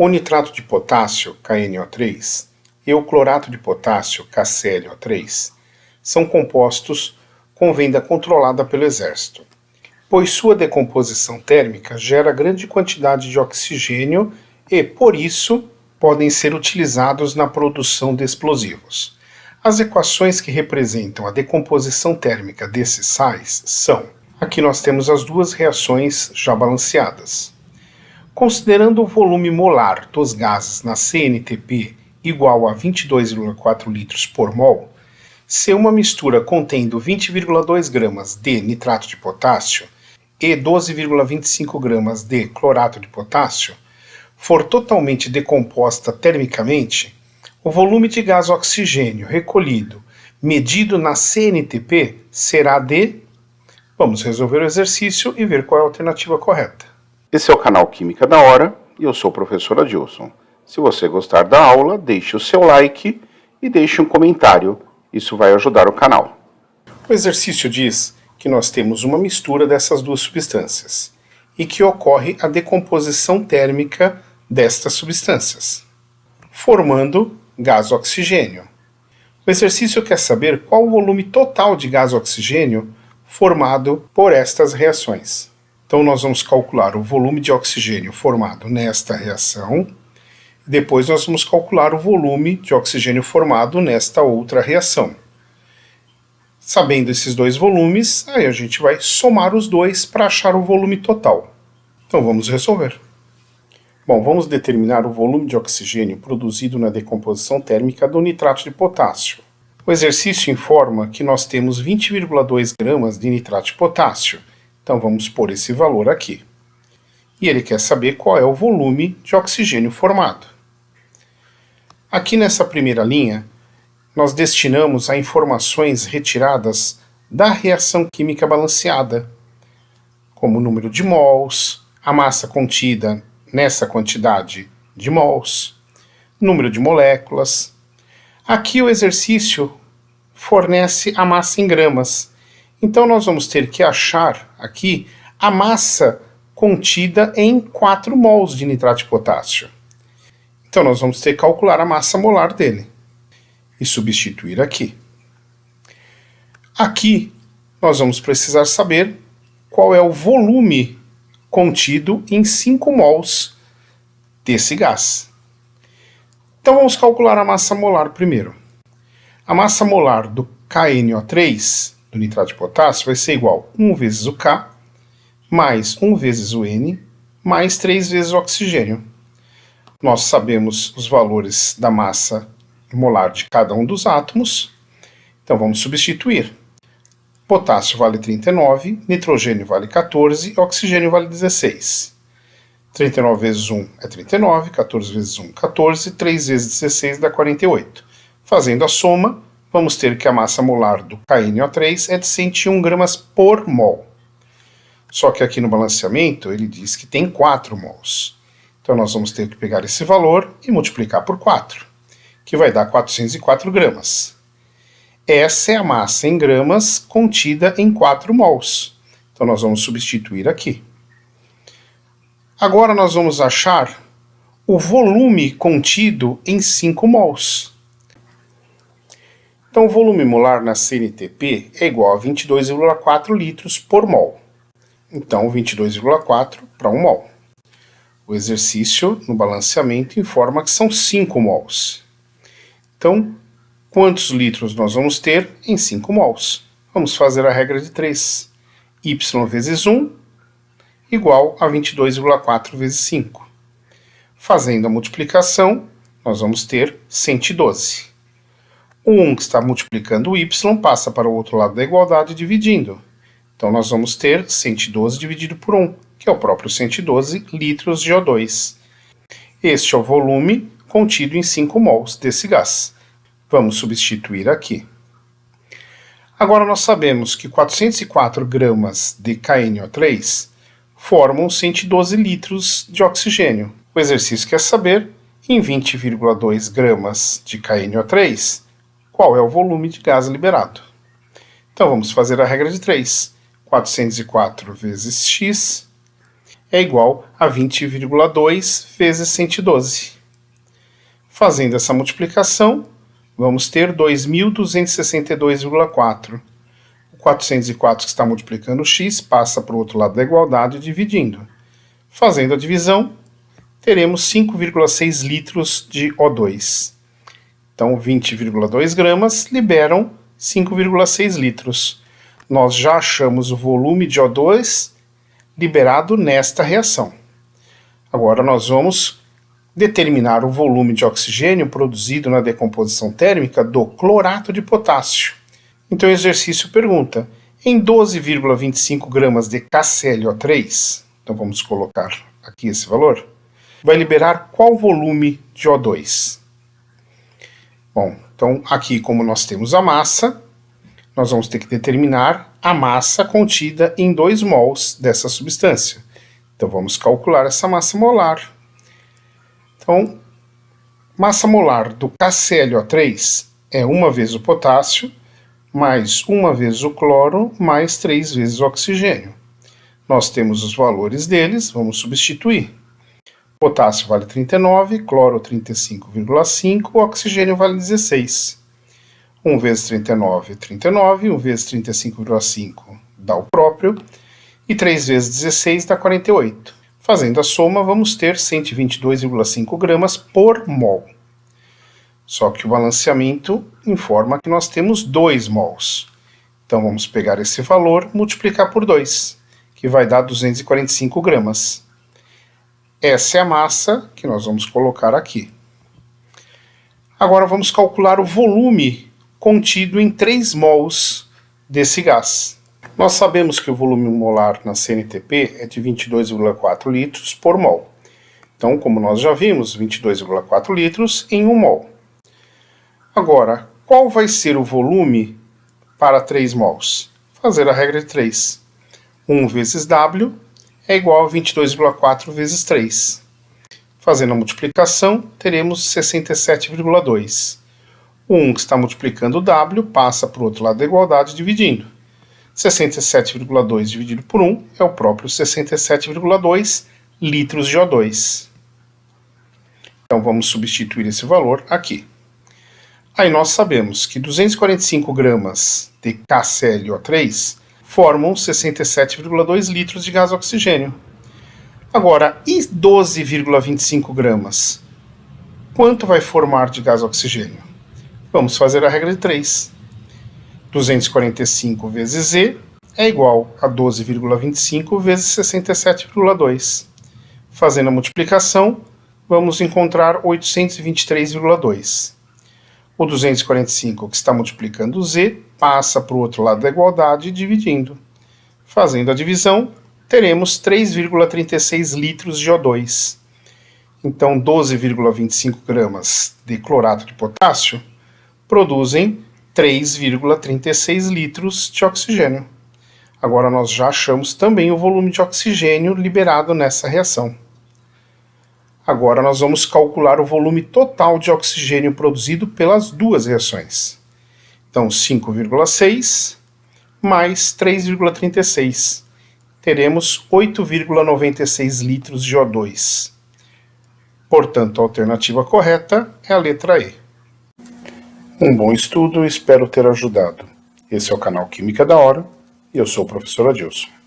O nitrato de potássio, KNO3, e o clorato de potássio, KClO3, são compostos com venda controlada pelo Exército, pois sua decomposição térmica gera grande quantidade de oxigênio e, por isso, podem ser utilizados na produção de explosivos. As equações que representam a decomposição térmica desses sais são: aqui nós temos as duas reações já balanceadas. Considerando o volume molar dos gases na CNTP igual a 22,4 litros por mol, se uma mistura contendo 20,2 gramas de nitrato de potássio e 12,25 gramas de clorato de potássio for totalmente decomposta termicamente, o volume de gás oxigênio recolhido, medido na CNTP, será de... Vamos resolver o exercício e ver qual é a alternativa correta. Esse é o canal Química da Hora e eu sou o professor Adilson. Se você gostar da aula, deixe o seu like e deixe um comentário. Isso vai ajudar o canal. O exercício diz que nós temos uma mistura dessas duas substâncias e que ocorre a decomposição térmica destas substâncias, formando gás oxigênio. O exercício quer saber qual o volume total de gás oxigênio formado por estas reações. Então nós vamos calcular o volume de oxigênio formado nesta reação, depois nós vamos calcular o volume de oxigênio formado nesta outra reação. Sabendo esses dois volumes, aí a gente vai somar os dois para achar o volume total. Então vamos resolver. Bom, vamos determinar o volume de oxigênio produzido na decomposição térmica do nitrato de potássio. O exercício informa que nós temos 20,2 gramas de nitrato de potássio. Então vamos pôr esse valor aqui. E ele quer saber qual é o volume de oxigênio formado. Aqui nessa primeira linha, nós destinamos a informações retiradas da reação química balanceada, como o número de mols, a massa contida nessa quantidade de mols, número de moléculas. Aqui o exercício fornece a massa em gramas. Então nós vamos ter que achar aqui a massa contida em 4 mols de nitrato de potássio. Então nós vamos ter que calcular a massa molar dele e substituir aqui. Aqui nós vamos precisar saber qual é o volume contido em 5 mols desse gás. Então vamos calcular a massa molar primeiro. A massa molar do KNO3, do nitrato de potássio, vai ser igual a 1 vezes o K, mais 1 vezes o N, mais 3 vezes o oxigênio. Nós sabemos os valores da massa molar de cada um dos átomos, então vamos substituir. Potássio vale 39, nitrogênio vale 14 e oxigênio vale 16. 39 vezes 1 é 39, 14 vezes 1, 14, 3 vezes 16 dá 48. Fazendo a soma, vamos ter que a massa molar do KNO3 é de 101 gramas por mol. Só que aqui no balanceamento ele diz que tem 4 mols. Então nós vamos ter que pegar esse valor e multiplicar por 4, que vai dar 404 gramas. Essa é a massa em gramas contida em 4 mols. Então nós vamos substituir aqui. Agora nós vamos achar o volume contido em 5 mols. Então o volume molar na CNTP é igual a 22,4 litros por mol. Então 22,4 para 1 mol. O exercício no balanceamento informa que são 5 mols. Então, quantos litros nós vamos ter em 5 mols? Vamos fazer a regra de 3. Y vezes 1 igual a 22,4 vezes 5. Fazendo a multiplicação, nós vamos ter 112. O 1 que está multiplicando o y passa para o outro lado da igualdade dividindo. Então nós vamos ter 112 dividido por 1, que é o próprio 112 litros de O2. Este é o volume contido em 5 mols desse gás. Vamos substituir aqui. Agora nós sabemos que 404 gramas de KNO3 formam 112 litros de oxigênio. O exercício quer saber, em 20,2 gramas de KNO3, qual é o volume de gás liberado. Então vamos fazer a regra de 3. 404 vezes x é igual a 20,2 vezes 112. Fazendo essa multiplicação, vamos ter 2.262,4. O 404 que está multiplicando o x passa para o outro lado da igualdade dividindo. Fazendo a divisão, teremos 5,6 litros de O2. Então, 20,2 gramas liberam 5,6 litros. Nós já achamos o volume de O2 liberado nesta reação. Agora nós vamos determinar o volume de oxigênio produzido na decomposição térmica do clorato de potássio. Então o exercício pergunta, em 12,25 gramas de KClO3, então vamos colocar aqui esse valor, vai liberar qual volume de O2? Bom, então aqui como nós temos a massa, nós vamos ter que determinar a massa contida em 2 mols dessa substância. Então vamos calcular essa massa molar. Então, massa molar do KClO3 é 1 vez o potássio, mais 1 vez o cloro, mais 3 vezes o oxigênio. Nós temos os valores deles, vamos substituir. Potássio vale 39, cloro 35,5, oxigênio vale 16. 1 vezes 39 é 39, 1 vezes 35,5 dá o próprio, e 3 vezes 16 dá 48. Fazendo a soma, vamos ter 122,5 gramas por mol. Só que o balanceamento informa que nós temos 2 mols. Então vamos pegar esse valor, multiplicar por 2, que vai dar 245 gramas. Essa é a massa que nós vamos colocar aqui. Agora vamos calcular o volume contido em 3 mols desse gás. Nós sabemos que o volume molar na CNTP é de 22,4 litros por mol. Então, como nós já vimos, 22,4 litros em 1 mol. Agora, qual vai ser o volume para 3 mols? Fazer a regra de 3. 1 vezes W é igual a 22,4 vezes 3. Fazendo a multiplicação, teremos 67,2. O 1 que está multiplicando o W passa para o outro lado da igualdade dividindo. 67,2 dividido por 1 é o próprio 67,2 litros de O2. Então vamos substituir esse valor aqui. Aí nós sabemos que 245 gramas de KClO3 formam 67,2 litros de gás oxigênio. Agora, e 12,25 gramas? Quanto vai formar de gás oxigênio? Vamos fazer a regra de 3. 245 vezes Z é igual a 12,25 vezes 67,2. Fazendo a multiplicação, vamos encontrar 823,2. O 245 que está multiplicando o Z passa para o outro lado da igualdade dividindo. Fazendo a divisão, teremos 3,36 litros de O2. Então 12,25 gramas de clorato de potássio produzem 3,36 litros de oxigênio. Agora nós já achamos também o volume de oxigênio liberado nessa reação. Agora nós vamos calcular o volume total de oxigênio produzido pelas duas reações. Então 5,6 mais 3,36. Teremos 8,96 litros de O2. Portanto, a alternativa correta é a letra E. Um bom estudo, espero ter ajudado. Esse é o canal Química da Hora e eu sou o professor Adilson.